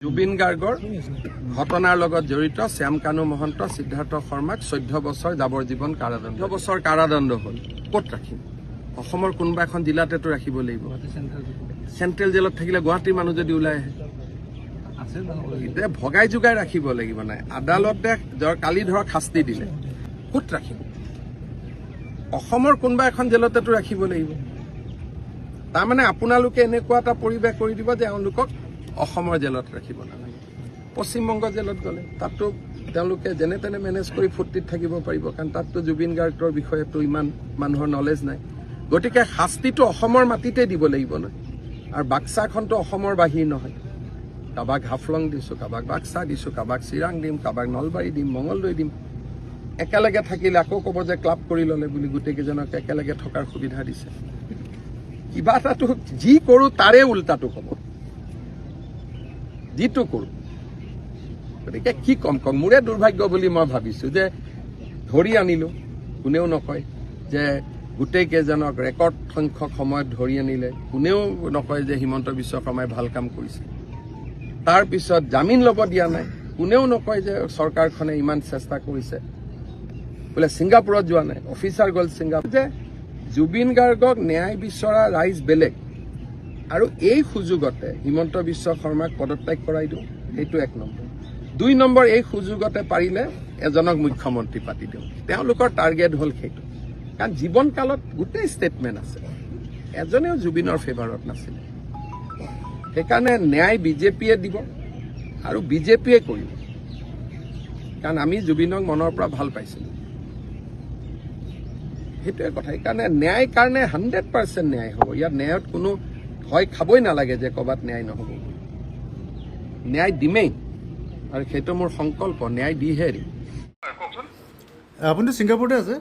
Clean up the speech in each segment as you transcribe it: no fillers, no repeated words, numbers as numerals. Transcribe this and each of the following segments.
জুবিন গাৰ্গৰ ঘটনাৰ লগত জড়িত শ্যাম কানু মহন্ত সিদ্ধাৰ্থ শৰ্মাক 14 বছৰ যাৱজ্জীৱন কাৰাদণ্ড 14 বছৰ কাৰাদণ্ড হ'ল ক'ত ৰাখিম অসমৰ কোনোবা এখন জিলাতেতো ৰাখিব লাগিব চেণ্ট্ৰেল জেলত থাকিলে গুৱাহাটীৰ মানুহ যদি ওলাই আহে এতিয়া ভগাই যোগাই ৰাখিব লাগিব নাই আদালতে কালি ধৰক শাস্তি দিলে ক'ত ৰাখিম অসমৰ কোনোবা এখন জেলতেতো ৰাখিব লাগিব তাৰমানে আপোনালোকে এনেকুৱা এটা পৰিৱেশ কৰি দিব যে তেওঁলোকক অসমৰ জেলত ৰাখিব নালাগে পশ্চিমবংগ জেলত গ'লে তাতো তেওঁলোকে যেনে তেনে মেনেজ কৰি ফুৰ্তিত থাকিব পাৰিব কাৰণ তাততো জুবিন গাৰ্গৰ বিষয়েতো ইমান মানুহৰ নলেজ নাই গতিকে শাস্তিটো অসমৰ মাটিতে দিব লাগিব নহয় আৰু বাক্সাখনতো অসমৰ বাহিৰ নহয় কাবাক হাফলং দিছোঁ কাবাক বাক্সা দিছোঁ কাবাক চিৰাং দিম কাবাক নলবাৰী দিম মঙলদৈ দিম একেলগে থাকিলে আকৌ ক'ব যে ক্লাব কৰি ল'লে বুলি গোটেইকেইজনক একেলগে থকাৰ সুবিধা দিছে কিবা এটাতো যি কৰোঁ তাৰে উল্টাটো হ'ব যিটো কৰোঁ গতিকে কি কম মোৰে দুৰ্ভাগ্য বুলি মই ভাবিছোঁ যে ধৰি আনিলোঁ কোনেও নকয় যে গোটেইকেইজনক ৰেকৰ্ড সংখ্যক সময়ত ধৰি আনিলে কোনেও নকয় যে হিমন্ত বিশ্ব শৰ্মাই ভাল কাম কৰিছে তাৰপিছত জামিন ল'ব দিয়া নাই কোনেও নকয় যে চৰকাৰখনে ইমান চেষ্টা কৰিছে বোলে ছিংগাপুৰত যোৱা নাই অফিচাৰ গ'ল ছিংগাপুৰ যে জুবিন গাৰ্গক ন্যায় বিচৰা ৰাইজ বেলেগ আৰু এই সুযোগতে হিমন্ত বিশ্ব শৰ্মাক পদত্যাগ কৰাই দিওঁ সেইটো 1 নম্বৰ 2 নম্বৰ এই সুযোগতে পাৰিলে এজনক মুখ্যমন্ত্ৰী পাতি দিওঁ তেওঁলোকৰ টাৰ্গেট হ'ল সেইটো কাৰণ জীৱনকালত গোটেই ষ্টেটমেণ্ট আছে এজনেও জুবিনৰ ফেভাৰত নাছিলে সেইকাৰণে ন্যায় বিজেপিয়ে দিব আৰু বিজেপিয়ে কৰিব কাৰণ আমি জুবিনক মনৰ পৰা ভাল পাইছিলোঁ সেইটোৱে কথা সেইকাৰণে ন্যায় কাৰণে 100% ন্যায় হ'ব ইয়াত ন্যায়ত কোনো ভয় খাবই নালাগে যে ক'ৰবাত ন্যায় নহ'ব ন্যায় দিমেই আৰু সেইটো মোৰ সংকল্প ন্যায় দিহে এৰিম আপুনিতো ছিংগাপুৰতে আছে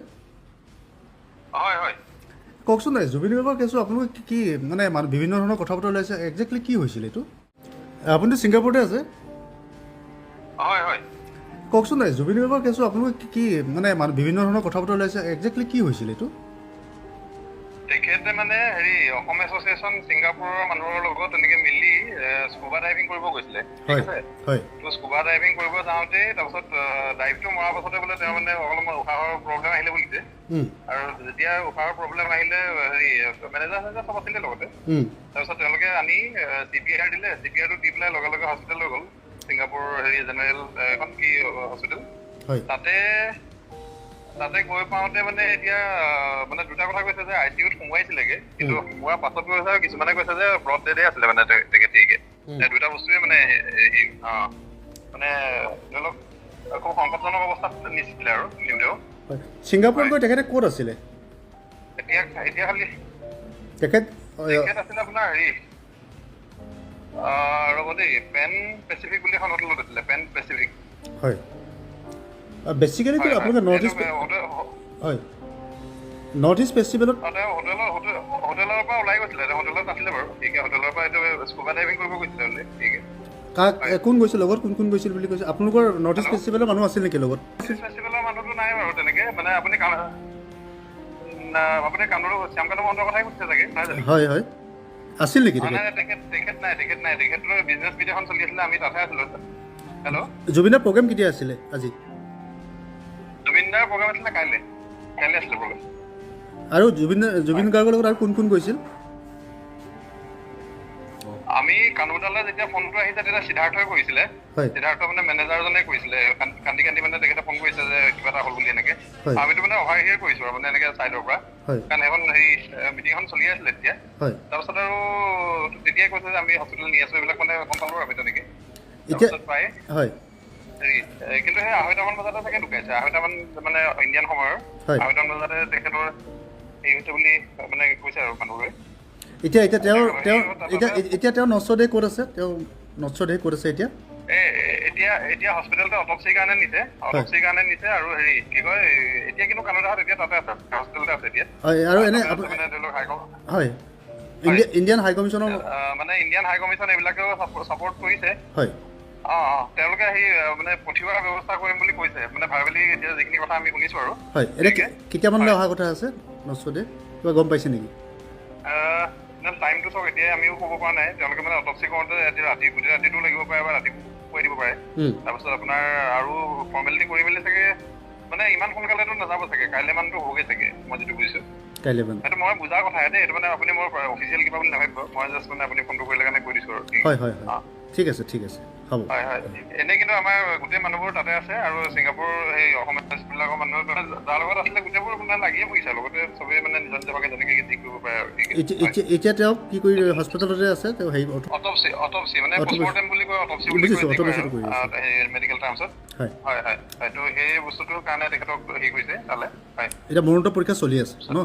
হয় হয় কওকচোন জুবিন গাৰ্গৰ কেছটো আপোনালোকে কি মানে বিভিন্ন ধৰণৰ কথা বতৰা ওলাইছে একজেক্টলি কি হৈছিল এইটো আপুনিতো ছিংগাপুৰতে আছে হয় হয় কওকচোন জুবিন গাৰ্গৰ কেছটো আপোনালোকে কি মানে বিভিন্ন ধৰণৰ কথা বতৰা ওলাইছে একজেক্টলি কি হৈছিল এইটো তেখেতে মানে অসম এছ'চিয়েশ্যন ছিংগাপুৰৰ মানুহৰ লগত তেনেকে মিলি স্কুবা ডাইভিং কৰিব গৈছিলে ঠিক আছে তো স্কুবা ডাইভিং কৰিব যাওঁতে তাৰপিছত ডাইভটো মৰাৰ পাছতে বোলে তেওঁ মানে অলপমান উশাহৰ প্ৰব্লেম আহিলে বুলিছে আৰু যেতিয়া উশাহৰ প্ৰব্লেম আহিলে মেনেজাৰ চব আছিলে লগতে তাৰপিছত তেওঁলোকে আনি CPR দিলে CPRটো দি পেলাই লগে লগে হস্পিটেল লৈ গ'ল ছিংগাপুৰ জেনেৰেল এখন কি হস্পিটেল তাতে গৈ পাওঁতে মানে এতিয়া মানে দুটা কথা কৈছে যে ICUত সোমোৱাইছিলেগে কিন্তু সোমোৱাৰ পাছত কৈছে কিছুমানে কৈছে যে ব্লড ডেডে আছিলে মানে তেখেতে দুটা বস্তুৱে মানে মানে ধৰি লওক খুব সংকটজনক অৱস্থাত নিছিলে আৰু নিওঁতেও ছিংগাপুৰত গৈ তেখেতে ক'ত আছিলে এতিয়া খালি তেখেত আছিলে আপোনাৰ ৰ'ব দেই পেন পেচিফিক বুলি এখন হোটেলত আছিলে পেন পেচিফিক হয় বেচিকেলি তো আপোনালোকে নৰ্থ ইষ্ট ফেষ্টিভেলত হোটেলৰ পৰা ওলাই গৈছিলে হোটেলত নাছিলে বাৰু ঠিক আছে হোটেলৰ পৰা এইটো স্কুবা ডাইভিং কৰিব গৈছিলে বোলে ঠিক আছে কোন গৈছিল লগত কোন গৈছিল বুলি কৈছে আপোনালোকৰ নৰ্থ ইষ্ট ফেষ্টিভেলৰ মানুহ আছিল নেকি লগত ফেষ্টিভেলৰ মানুহটো নাই বাৰু তেনেকে মানে আপুনি কানুৰ শ্যাম কানু মহন্তৰ কথাই কৈছে চাগে নহয় জানো হয় হয় আছিল নেকি তেখেত নাই তেখেতৰ বিজনেছ মিট এখন চলি আছিলে আমি তাতে আছিলো হেল্ল' জুবিনৰ প্ৰগ্ৰেম কেতিয়া আছিলে আজি জুবিনদাৰ প্ৰগ্ৰেম আছিলে কাইলৈ আছিলে প্ৰগ্ৰেম আৰু জুবিন গাৰ্গৰ লগত আৰু কোন গৈছিল আমি কানুদালে যেতিয়া ফোনটো আহিছে তেতিয়া সিদ্ধাৰ্থই কৰিছিলে সিদ্ধাৰ্থ মানে মেনেজাৰজনে কৰিছিলে কান্দি মানে তেখেতে ফোন কৰিছে যে কিবা এটা হ'ল বুলি এনেকে আমিতো মানে অভাৰ হিয়াৰ কৰিছো আৰু মানে এনেকে চাইডৰ পৰা কাৰণ এখন মিটিং এখন চলি আছিলে তেতিয়া তাৰপিছত আৰু তেতিয়াই কৈছে যে আমি হস্পিটেল নি আছো এইবিলাক মানে গম পালো আমি তেনেকে তাৰপিছত প্ৰায় কিন্তু সেই 2:30মান বজাতে চাগে ঢুকাইছে 2:30মান মানে ইণ্ডিয়ান সময়ৰ 2:30মান বজাতে তেখেতৰ হেৰি হৈছে বুলি মানে কৈছে আৰু মানুহবোৰে এতিয়া তেওঁ নশ্বদেহ ক'ত আছে এতিয়া হস্পিটেলতে অটপচিৰ কাৰণে নিছে আৰু কি কয় এতিয়া কিন্তু কানাডাত এতিয়া তাতে আছে হস্পিটেলতে আছে এতিয়া আৰু এনে হয় ইণ্ডিয়ান হাই কমিশ্যনৰ মানে ইণ্ডিয়ান হাই কমিশ্যন এইবিলাকেও ছাপোৰ্ট কৰিছে তেওঁলোকে মানে পঠিওৱাৰ ব্যৱস্থা কৰিম বুলি কৈছে মানে ভাৰ্বেলি এতিয়া যিখিনি কথা আমি শুনিছো আৰু হয় কেতিয়ামানলৈ অহা কথা আছে নশ্বদেহ কিবা গম পাইছে নেকি টাইমটো চাওক এতিয়া আমিও ক'ব পৰা নাই তেওঁলোকে মানে অটপচি কৰোঁতে ৰাতি গোটেই ৰাতিটো লাগিব পাৰে বা ৰাতি কৈ দিব পাৰে তাৰপিছত আপোনাৰ আৰু ফৰ্মেলিটি কৰি মেলি চাগে মানে ইমান সোনকালেতো নাযাব চাগে কাইলৈ মানটো হ'বগৈ চাগে মই যিটো বুজিছোঁ সেইটো মই বুজাৰ কথা দেই এইটো মানে আপুনি মোৰ অফিচিয়েল কিবা বুলি নাভাবিব মই জাষ্ট মানে আপুনি ফোনটো কৰিলে কাৰণে কৈ দিছোঁ আৰু ঠিক আছে হ'ব হয় এনেই কিন্তু আমাৰ গোটেই মানুহবোৰ তাতে আছে আৰু ছিংগাপুৰ সেই অসম বিলাকৰ মানুহ যাৰ লগত আছিলে গোটেইবোৰ মানে লাগিয়ে পৰিছে লগতে চবেই মানে নিজৰ নিজৰ ভাগে যেনেকৈ ঠিক কৰিব পাৰে আৰু এতিয়া তেওঁ কি কৰি হস্পিটেলতে আছে তেওঁ হেৰি অটপচি মানে পষ্টমৰ্টেম বুলি কয় অটপচি বুলি কয় মেডিকেল টাৰ্মছত হয় তো সেই বস্তুটোৰ কাৰণে তেখেতক হেৰি কৰিছে তালে হয় এতিয়া মৰণোত্তৰ পৰীক্ষা চলি আছে ন